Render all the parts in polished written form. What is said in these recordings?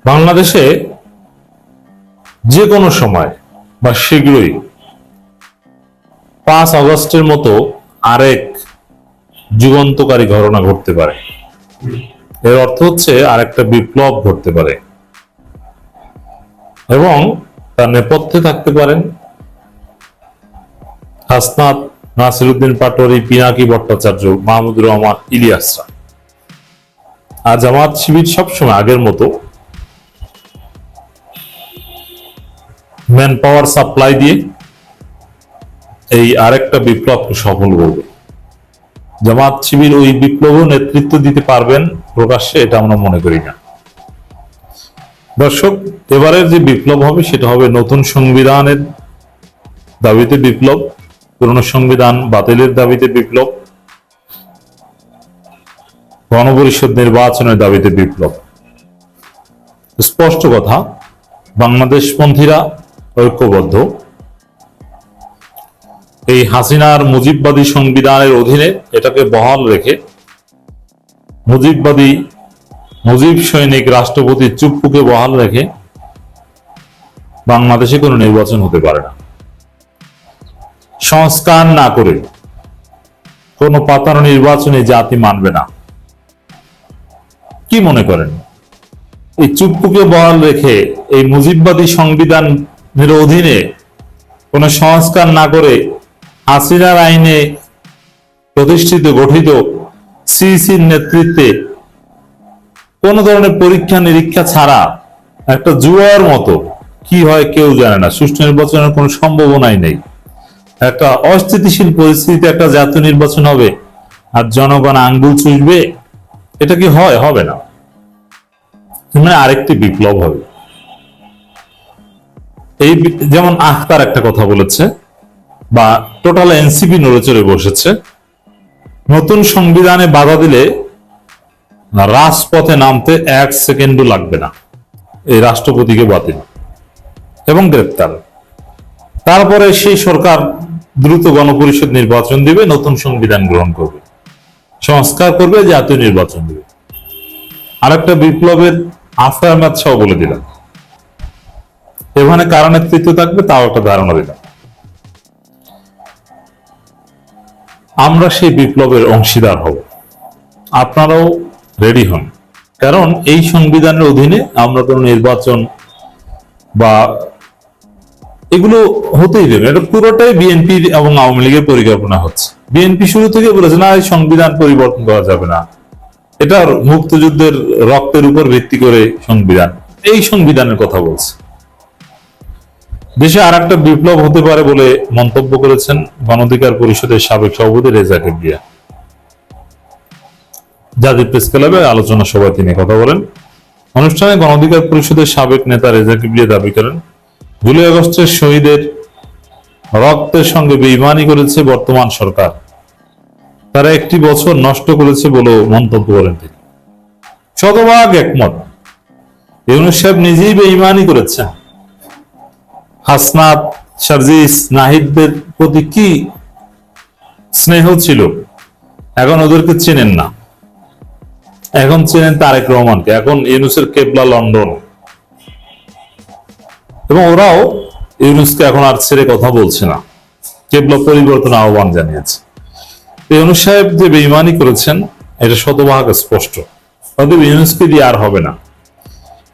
বাংলাদেশে যে কোনো সময় বা শীঘ্রই 5 আগস্টের মতো আরেক যুগান্তকারী ঘটনা ঘটতে পারে। এর অর্থ হচ্ছে আরেকটা বিপ্লব ঘটতে পারে এবং তার নেপথ্যে থাকতে পারেন হাসনাত, নাসিরউদ্দিন পাটোয়ারি, পিনাকি ভট্টাচার্য, মাহমুদুর রহমান, ইলিয়াসরা। আর জামাত শিবির সবসময় আগের মতো ম্যান পাওয়ার সাপ্লাই দিয়ে এই আরেকটা বিপ্লবকে সফল করবে। জামাত শিবির ওই বিপ্লব নেতৃত্ব দিতে পারবেন প্রকাশ্যে, এটা আমরা মনে করি না। দর্শক, এবারের যে বিপ্লব হবে সেটা হবে নতুন সংবিধানের দাবিতে বিপ্লব, পুরনো সংবিধান বাতিলের দাবিতে বিপ্লব, গণপরিষদ নির্বাচনের দাবিতে বিপ্লব। স্পষ্ট কথা, বাংলাদেশপন্থীরা ঐক্যবদ্ধ। এই হাসিনার মুজিববাদী সংবিধানের অধীনে এটাকে বহাল রেখে মুজিব সৈনিক রাষ্ট্রপতি চুপ্পুকে বহাল রেখে বাংলাদেশে কোনো নির্বাচন হতে পারে না। সংস্কার না করে কোনো পাতানো নির্বাচনে জাতি মানবে না। কি মনে করেন, এই চুপ্পুকে বহাল রেখে এই মুজিববাদী সংবিধানের অধীনে কোন সংস্কার না করে হাসিনার আইনে প্রতিষ্ঠিত গঠিত সিইসির নেতৃত্বে কোন ধরনের পরীক্ষা নিরীক্ষা ছাড়া একটা জুয়ার মতো, কি হয় কেউ জানে না, সুষ্ঠু নির্বাচনের কোনো সম্ভাবনাই নেই। একটা অস্থিতিশীল পরিস্থিতিতে একটা জাতীয় নির্বাচন হবে আর জনগণ আঙ্গুল চুষবে, এটা কি হয়? হবে না। মানে আরেকটি বিপ্লব হবে। এই যেমন আখতার একটা কথা বলেছে, বা টোটাল এনসিপি নড়েচড়ে বসেছে, নতুন সংবিধানে বাধা দিলে রাজপথে নামতে 1 সেকেন্ডও লাগবে না, এই রাষ্ট্রপতিকে বাতিল এবং গ্রেপ্তার। তারপরে সেই সরকার দ্রুত গণপরিষদ নির্বাচন দিবে, নতুন সংবিধান গ্রহণ করবে, সংস্কার করবে, জাতীয় নির্বাচন দিবে। আরেকটা বিপ্লবের আফটার ম্যাথ সহ বলে দিলাম। এখানে কারা নেতৃত্ব থাকবে তাও একটা ধারণা দিলাম। আমরা সেই বিপ্লবের অংশীদার হব, আপনারাও রেডি হন। কারণ এই সংবিধানের অধীনে আমরা কোনো নির্বাচন বা এগুলো হতেই দেবে। এটা পুরোটাই বিএনপি এবং আওয়ামী লীগের পরিকল্পনা হচ্ছে। বিএনপি শুরু থেকে বলেছে না, এই সংবিধান পরিবর্তন করা যাবে না, এটা মুক্তিযুদ্ধের রক্তের উপর ভিত্তি করে সংবিধান, এই সংবিধানের কথা বলছে। দেশে আর একটা বিপ্লব হতে পারে বলে মন্তব্য করেছেন গণ অধিকার পরিষদের সাবেক সভাপতি রেজা কিবরিয়া। জাতীয় প্রেস ক্লাবে আলোচনা সভায় তিনি কথা বলেন। অনুষ্ঠানে গণ অধিকার পরিষদের সাবেক নেতা রেজা কিবরিয়া দাবি করেন, জুলাই আগস্টের শহীদের রক্তের সঙ্গে বেইমানি করেছে বর্তমান সরকার, তারা 1 বছর নষ্ট করেছে বলে মন্তব্য করেন তিনি। শতভাগ একমত। ইউনূস সাহেব নিজেই বেইমানি করেছেন। হাসনাত, সার্জিস, নাহিদদের প্রতি কি স্নেহ ছিল, এখন ওদেরকে চেনেন না। এখন চেনেন তারেক রহমানকে, এখন ইউনূসের কেবলা লন্ডন, এবং ওরাও ইউনূসকে এখন আর ছেড়ে কথা বলছে না, কেবলা পরিবর্তন আহ্বান জানিয়েছে। ইউনূস সাহেব যে বেইমানি করেছেন এটা শতভাগ স্পষ্ট। অতএব ইউনূসকে দিয়ে আর হবে না।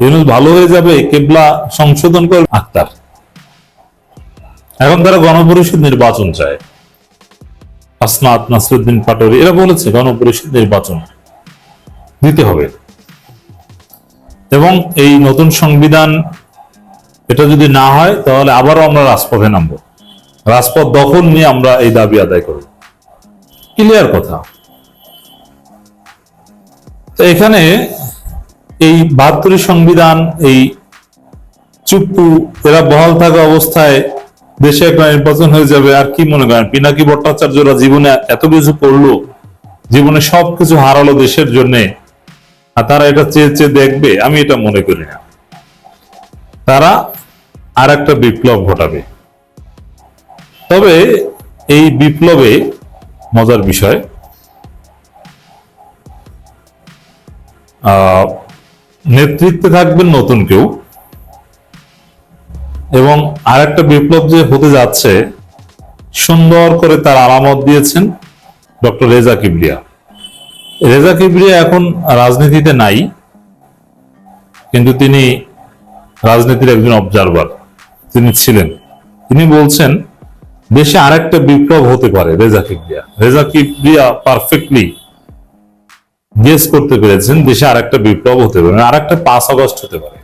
ইউনূস ভালো হয়ে যাবে, কেবলা সংশোধন করবে আখতার। এখন তারা গণপরিষদ নির্বাচন চায়। হাসনাত, নাসিরউদ্দিন পাটোয়ারি এরা বলেছে গণপরিষদ নির্বাচন দিতে হবে, এবং এই নতুন সংবিধান এটা যদি না হয় তাহলে আবারও আমরা রাজপথে নামবো, রাজপথ দখল নিয়ে আমরা এই দাবি আদায় করব। ক্লিয়ার কথা। তো এখানে এই 72 সংবিধান, এই চুপ্পু এরা বহাল থাকা অবস্থায় দেশে একটা নির্বাচন হয়ে যাবে, আর কি মনে করেন পিনাকি ভট্টাচার্যরা জীবনে এত কিছু করলো, জীবনে সবকিছু হারালো দেশের জন্য, আর তারা এটা চেয়ে চেয়ে দেখবে? আমি এটা মনে করি না। তারা আর একটা বিপ্লব ঘটাবে। তবে এই বিপ্লবে মজার বিষয়, নেতৃত্বে থাকবেন নতুন কেউ, এবং আরেকটা বিপ্লব যে হতে যাচ্ছে সুন্দর করে তার আলামত দিয়েছেন ডক্টর রেজা কিবরিয়া। রেজা কিবরিয়া এখন রাজনীতিতে নাই, কিন্তু তিনি রাজনীতির একজন অবজারভার তিনি ছিলেন। তিনি বলছেন দেশে আরেকটা বিপ্লব হতে পারে। রেজা কিবরিয়া পারফেক্টলি গেস করতে পেরেছেন দেশে আরেকটা বিপ্লব হতে পারে, আরেকটা 5 আগস্ট হতে পারে,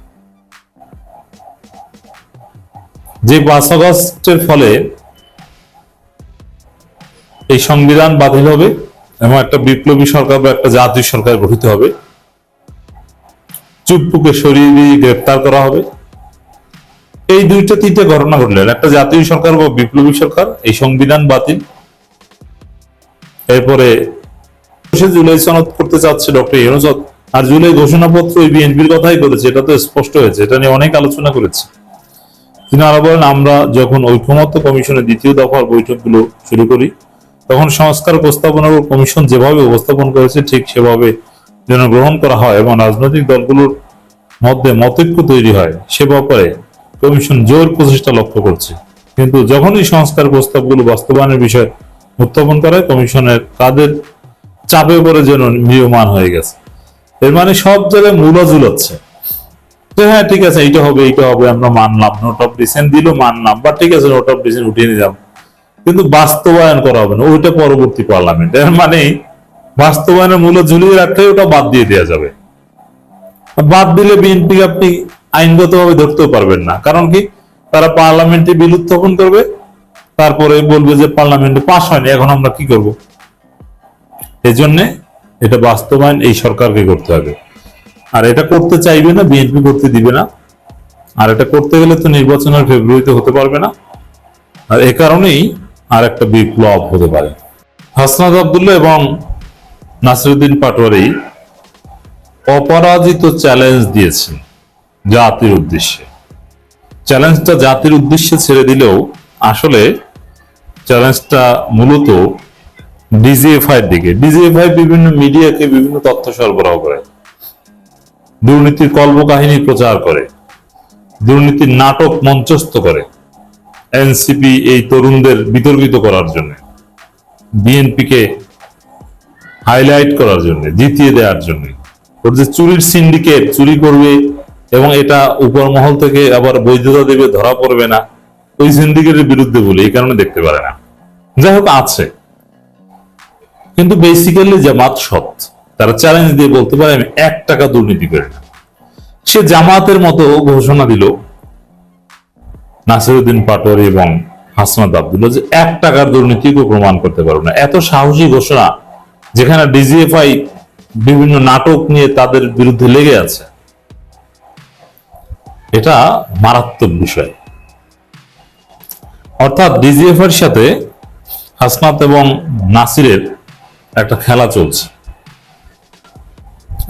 যে 5 আগস্টের ফলে এই সংবিধান বাতিল হবে এবং একটা বিপ্লবী সরকার বা একটা জাতীয় সরকার গঠিত হবে, চুপ্পুকে সরিয়ে দিয়ে গ্রেপ্তার করা হবে। এই 2-3টা ঘটনা ঘটলেন, একটা জাতীয় সরকার বা বিপ্লবী সরকার, এই সংবিধান বাতিল, এরপরে জুলাই সনদ করতে চাচ্ছে ডক্টর ইউনূস, আর জুলাই ঘোষণাপত্র ওই বিএনপির কথাই করেছে, এটা তো স্পষ্ট হয়েছে, এটা নিয়ে অনেক আলোচনা করেছে। তিনি আরো বলেন আমরা যখন ঐকমত্য কমিশনের 2য় দফার বৈঠকগুলো শুরু করি তখন সংস্কার প্রস্তাবনার কমিশন যেভাবে উপস্থাপন করেছে ঠিক সেভাবে যেন গ্রহণ করা হয় এবং রাজনৈতিক দলগুলোর মধ্যে মতৈক্য তৈরি হয় সে ব্যাপারে কমিশন জোর প্রচেষ্টা লক্ষ্য করছে। কিন্তু যখনই সংস্কার প্রস্তাবগুলো বাস্তবায়নের বিষয় উত্থাপন করে কমিশনের তাদের চাপে পড়ে যেন ম্রিয়মান হয়ে গেছে। এর মানে সব জায়গায় মূলা ঝুলাচ্ছে যে হ্যাঁ ঠিক আছে এইটা হবে আমরা মানলাম, নোট অফ ডিসেন্ট দিল মানলাম, বা ঠিক আছে নোট অফ ডিসেন্ট উঠিয়ে নিলাম, কিন্তু বাস্তবায়ন করা হবে না, ওইটা পরবর্তী পার্লামেন্ট। এর মানে বাস্তবায়নের মূল্য ঝুলিয়ে রাখলে ওটা বাদ দিয়ে দেওয়া যাবে। বাদ দিলে বিএনপি আপনি আইনগতভাবে ধরতেও পারবেন না, কারণ কি তারা পার্লামেন্টে বিল উত্থাপন করবে, তারপরে বলবে যে পার্লামেন্টে পাস হয়নি, এখন আমরা কি করব। এই জন্যে এটা বাস্তবায়ন এই সরকারকে করতে হবে, আর এটা করতে চাইবে না, বিএনপি করতে দিবে না, আর এটা করতে গেলে তো নির্বাচনের ফেব্রুয়ারিতে হতে পারবে না, আর এ কারণেই আর একটা বিপ্লব হতে পারে। হাসনাত আব্দুল্লাহ এবং নাসিরউদ্দিন পাটোয়ারি অপরাজিত চ্যালেঞ্জ দিয়েছেন জাতির উদ্দেশ্যে। চ্যালেঞ্জটা জাতির উদ্দেশ্যে ছেড়ে দিলেও আসলে চ্যালেঞ্জটা মূলত ডিজিএফআই এর দিকে। ডিজিএফআই বিভিন্ন মিডিয়াকে বিভিন্ন তথ্য সরবরাহ করে, দুর্নীতির কল্পকাহিনী প্রচার করে, দুর্নীতির নাটক মঞ্চস্থ করে এনসিপি এই তরুণদের বিতর্কিত করার জন্য, বিএনপিকে হাইলাইট করার জন্য, জিতিয়ে দেওয়ার জন্য। ওর যে চুরির সিন্ডিকেট, চুরি করবে এবং এটা উপর মহল থেকে আবার বৈধতা দেবে, ধরা পড়বে না, ওই সিন্ডিকেটের বিরুদ্ধে বলে এই কারণে দেখতে পারে না। যাই হোক আছে, কিন্তু বেসিক্যালি জামাত সৎ, তারা চ্যালেঞ্জ দিয়ে বলতে পারে আমি 1 টাকা দুর্নীতি করি না। সে জামাতের মতো ঘোষণা দিল নাসিরউদ্দিন পাটোয়ারি এবং হাসনাত আব্দুল্লাহ যে 1 টাকার দুর্নীতিকে প্রমাণ করতে পারবে না। এত সাহসী ঘোষণা, যেখানে ডিজিএফআই বিভিন্ন নাটক নিয়ে তাদের বিরুদ্ধে লেগে আছে, এটা মারাত্মক বিষয়। অর্থাৎ ডিজিএফআই এর সাথে হাসনাত এবং নাসিরের একটা খেলা চলছে,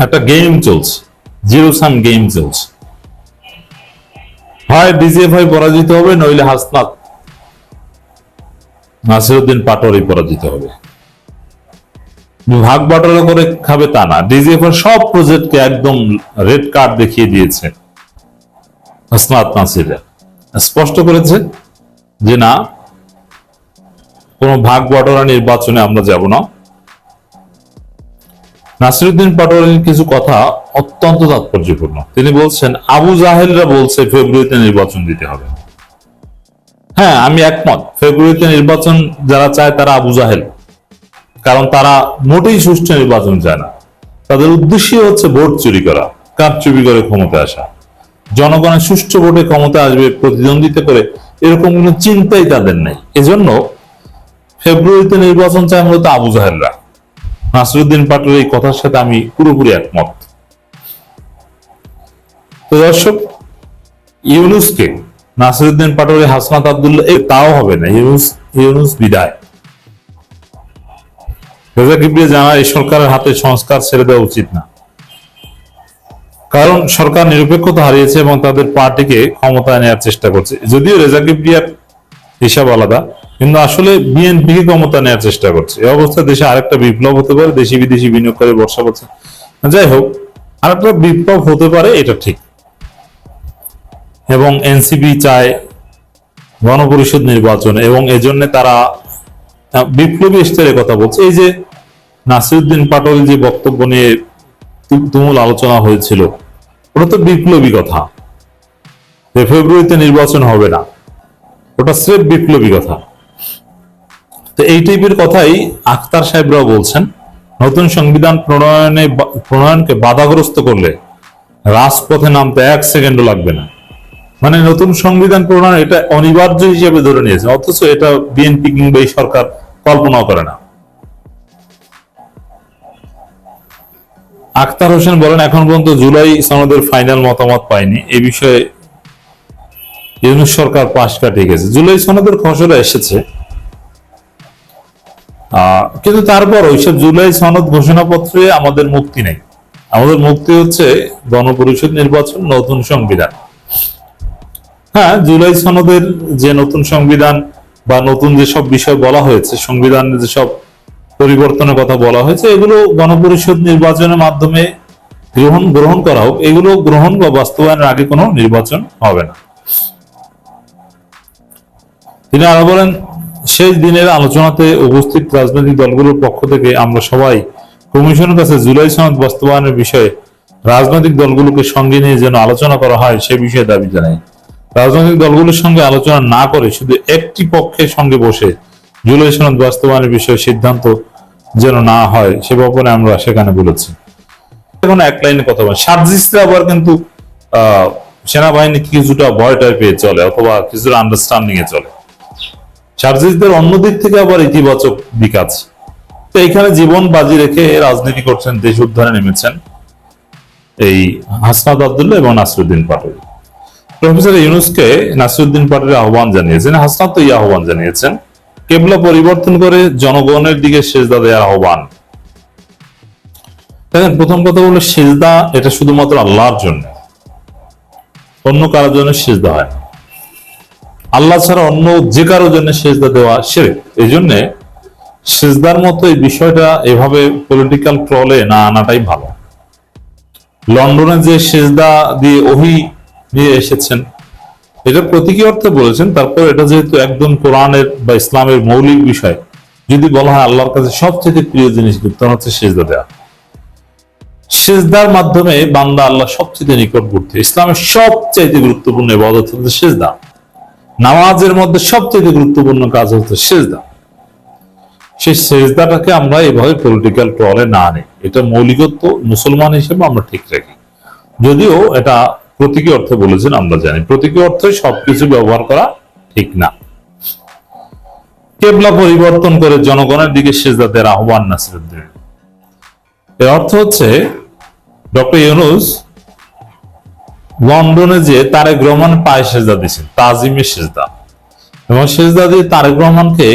একটা গেম চলছে, জিরো সাম গেম চলছে। হয় ডিজিএফআই পরাজিত হবে, নইলে হাসনাত নাসিরউদ্দিন পাটোয়ারি পরাজিত হবে। ভাগ বাটোয়ারা করে খাবে তা না, ডিজিএফআই সব প্রজেক্টকে একদম রেড কার্ড দেখিয়ে দিয়েছে। হাসনাত নাসিররা স্পষ্ট করেছে যে না, কোনো ভাগ বাটোয়ারা নির্বাচনে আমরা যাব না। নাসিরউদ্দিন পাটোয়ারির কিছু কথা অত্যন্ত তাৎপর্যপূর্ণ। তিনি বলছেন আবু জাহেলরা বলছে ফেব্রুয়ারিতে নির্বাচন দিতে হবে। হ্যাঁ, আমি একমত, ফেব্রুয়ারিতে নির্বাচন যারা চায় তারা আবু জাহেল, কারণ তারা মোটেই সুষ্ঠু নির্বাচন চায় না। তাদের উদ্দেশ্য হচ্ছে ভোট চুরি করা, কারচুপি করে ক্ষমতায় আসা, জনগণের সুষ্ঠু ভোটে ক্ষমতা আসবে প্রতিদ্বন্দ্বিতা করে, এরকম কোনো চিন্তাই তাদের নেই। এজন্য ফেব্রুয়ারিতে নির্বাচন চায় মূলত আবু জাহেলরা। নাসিরউদ্দিন পাটোয়ারির এই কথার সাথে আমি পুরোপুরি একমত। তো দর্শক, ইউনূসকে নাসিরউদ্দিন পাটোয়ারি, হাসনাত আব্দুল্লাহ তাও হবে না, ইউনূস বিদায়। রেজা কিবরিয়া জানা এই সরকারের হাতে সংস্কার ছেড়ে দেওয়া উচিত না, কারণ সরকার নিরপেক্ষতা হারিয়েছে এবং তাদের পার্টিকে ক্ষমতায় নেওয়ার চেষ্টা করছে। যদিও রেজা কিবরিয়ার হিসাব আলাদা, কিন্তু আসলে বিএনপিকে ক্ষমতা নেওয়ার চেষ্টা করছে। এই অবস্থায় দেশে আরেকটা বিপ্লব হতে পারে, দেশি বিদেশি বিনিয়োগকারী বর্ষা পড়ছে। যাই হোক, আর একটা বিপ্লব হতে পারে, এটা ঠিক। এবং এনসিপি চায় গণপরিষদ নির্বাচন, এবং এজন্য তারা বিপ্লবী স্তরে কথা বলছে। এই যে নাসিরউদ্দিন পাটোয়ারি যে বক্তব্য নিয়ে তুমুল আলোচনা হয়েছিল, ওটা তো বিপ্লবী কথা, যে ফেব্রুয়ারিতে নির্বাচন হবে না, ওটা স্রেফ বিপ্লবী কথা। তো এই টাইপের কথাই আখতার সাহেবরাও বলছেন। নতুন সংবিধান প্রণয়নকে বাধাগ্রস্ত করলে রাজপথে নামতে 1 সেকেন্ডও লাগবে না। মানে নতুন সংবিধান প্রণয়ন এটা অনিবার্য হিসেবে ধরে নিয়েছে, অথচ এটা বিএনপি কিংবা এই সরকার কল্পনাও করে না। আখতার হোসেন বলেন, এখন পর্যন্ত জুলাই সনদের ফাইনাল মতামত পায়নি, এই বিষয়ে ইউনূস সরকার পাশ কাটিয়ে গেছে। জুলাই সনদের খসড়া এসেছে, কিন্তু তারপর ওইসব জুলাই সনদ ঘোষণাপত্রে আমাদের মুক্তি নেই। আমাদের মুক্তি হচ্ছে গণপরিষদ নির্বাচন, নতুন সংবিধান। হ্যাঁ, জুলাই সনদের যে নতুন সংবিধান বা নতুন যেসব বিষয় বলা হয়েছে, সংবিধানের যেসব পরিবর্তনের কথা বলা হয়েছে, এগুলো গণপরিষদ নির্বাচনের মাধ্যমে গ্রহণ করা হোক। এগুলো গ্রহণ বা বাস্তবায়নের আগে কোনো নির্বাচন হবে না। তিনি আরো বলেন, শেষ দিনের আলোচনাতে উপস্থিত রাজনৈতিক দলগুলোর পক্ষ থেকে আমরা সবাই কমিশনের কাছে জুলাই সনদ বাস্তবায়নের বিষয়ে রাজনৈতিক দলগুলোকে সঙ্গে নিয়ে যেন আলোচনা করা হয় সে বিষয়ে দাবি জানাই। রাজনৈতিক দলগুলোর সঙ্গে আলোচনা না করে শুধু একটি পক্ষের সঙ্গে বসে জুলাই সনদ বাস্তবায়নের বিষয়ে সিদ্ধান্ত যেন না হয় সে ব্যাপারে আমরা সেখানে বলেছি। এখন এক লাইনে কথা বলেন, সার্জিসরা আবার কিন্তু সেনাবাহিনী কিছুটা ভয়টায় পেয়ে চলে, অথবা কিছুটা আন্ডারস্ট্যান্ডিং এ চলে। সার্জিসদের অন্যদিক থেকে আবার ইতিবাচক দিক আছে। তো এখানে জীবন বাজি রেখে রাজনীতি করছেন, দেশ উদ্ধারে নেমেছেন এই হাসনাত আব্দুল্লাহ এবং নাসিরউদ্দিন পাটোয়ারি। প্রফেসর ইউনূসকে নাসিরউদ্দিন পাটোয়ারি আহ্বান জানিয়েছেন, হাসনাত তো এই আহ্বান জানিয়েছেন, কেবলা পরিবর্তন করে জনগণের দিকে সেজদা দেওয়ার আহ্বান। দেখেন, প্রথম কথা হলো সেজদা এটা শুধুমাত্র আল্লাহর জন্য, অন্য কারোর জন্য সেজদা হয় না। আল্লাহ ছাড়া অন্য যে কারোর জন্য সেজদা দেওয়া শিরক। এই জন্য সেজদার মতো এই বিষয়টা এভাবে পলিটিক্যাল ট্রলে না আনাটাই ভালো। লন্ডনে যে সেজদা দিয়ে ওহী নিয়ে এসেছেন, এটা প্রতীকী অর্থে বলেছেন। তারপর এটা যেহেতু একদম কোরআনের বা ইসলামের মৌলিক বিষয়, যদি বলা হয় আল্লাহর কাছে সবচেয়ে প্রিয় জিনিস তখন হচ্ছে সেজদা দেওয়া। সেজদার মাধ্যমে বান্দা আল্লাহ সবচেয়ে নিকটবর্তী। ইসলামের সবচেয়ে গুরুত্বপূর্ণ ইবাদত হচ্ছে সেজদা। নামাজের মধ্যে সবচেয়ে গুরুত্বপূর্ণ কাজ হচ্ছে সেজদা। সেই সেজদাটাকে আমরা এইভাবে পলিটিক্যাল ট্রলে না আনি, এটা মৌলিকত্ব মুসলমান হিসেবে আমরা ঠিক রাখি। যদিও এটা প্রতীকী অর্থে বলেছেন, আমরা জানি প্রতীকী অর্থে সবকিছু ব্যবহার করা ঠিক না। কেবলা পরিবর্তন করে জনগণের দিকে সেজদা দেওয়ার আহ্বান নাসিরউদ্দিন। এর অর্থ হচ্ছে ডক্টর ইউনূস লন্ডনে যে তারেক রহমান পায়ে সেজদা দিয়েছেন, তাজিমের সেজদা, এবং সেজদা দিয়ে তারেক রহমানকে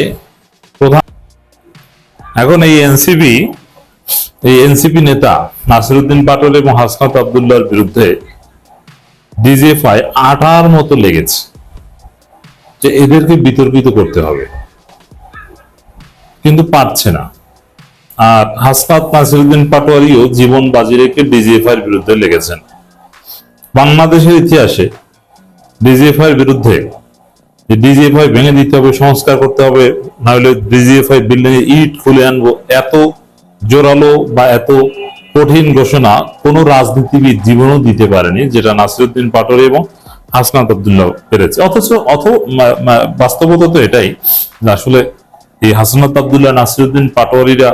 প্রধান। এখন এই এনসিপি নেতা নাসিরউদ্দিন পাটোয়ারি এবং হাসনাত আব্দুল্লাহর বিরুদ্ধে ডিজিএফআই আটার মতো লেগেছে যে এদেরকে বিতর্কিত করতে হবে, কিন্তু পারছে না। আর হাসনাত নাসিরউদ্দিন পাটোয়ারিও জীবন বাজি রেখে ডিজিএফআই এর বিরুদ্ধে লেগেছেন। বাংলাদেশের ইতিহাসে ডিজিএফআই এর বিরুদ্ধে ডিজিএফআই ভেঙে দিতে হবে, সংস্কার করতে হবে, না হলে ডিজিএফআই বিল্ডিং এ ইট খুলে আনবো, এত জোরালো বা এত কঠিন ঘোষণা কোন রাজনীতিবিদ জীবনও দিতে পারেনি, যেটা নাসিরউদ্দিন পাটোয়ারি এবং হাসনাত আব্দুল্লাহ পেরেছে। অথচ বাস্তবতা তো এটাই, আসলে এই হাসনাত আব্দুল্লাহ নাসিরউদ্দিন পাটোয়ারিরা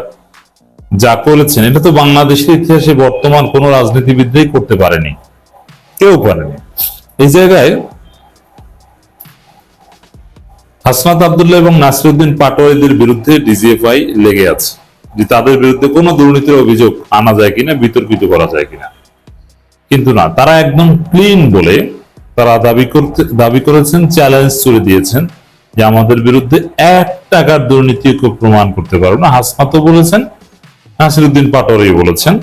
যা করেছেন এটা তো বাংলাদেশের ইতিহাসে বর্তমান কোন রাজনীতিবিদরাই করতে পারেনি, কেউ পারেনি। এই জায়গায় হাসনাত আব্দুল্লাহ এবং নাসিরউদ্দিন পাটোয়ারিদের বিরুদ্ধে ডিজিএফআই লেগে আছে, যে তাদের বিরুদ্ধে কোনো দুর্নীতির অভিযোগ আনা যায় কিনা, বিতর্কিত করা যায় কিনা। কিন্তু না, তারা একদম ক্লিন বলে তারা দাবি করেছেন, চ্যালেঞ্জ ছুড়ে দিয়েছেন যে আমাদের বিরুদ্ধে 1 টাকার দুর্নীতি কেউ প্রমাণ করতে পারবে না। হাসনাতও বলেছেন, নাসিরউদ্দিন পাটোয়ারি বলেছেন,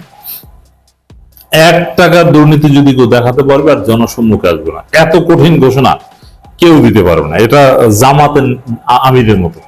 1 টাকার দুর্নীতি যদি কেউ দেখাতে পারবে আর জনসম্মুখে আসবে না, এত কঠিন ঘোষণা কেউ দিতে পারবে না। এটা জামাতের আমিরের মতো।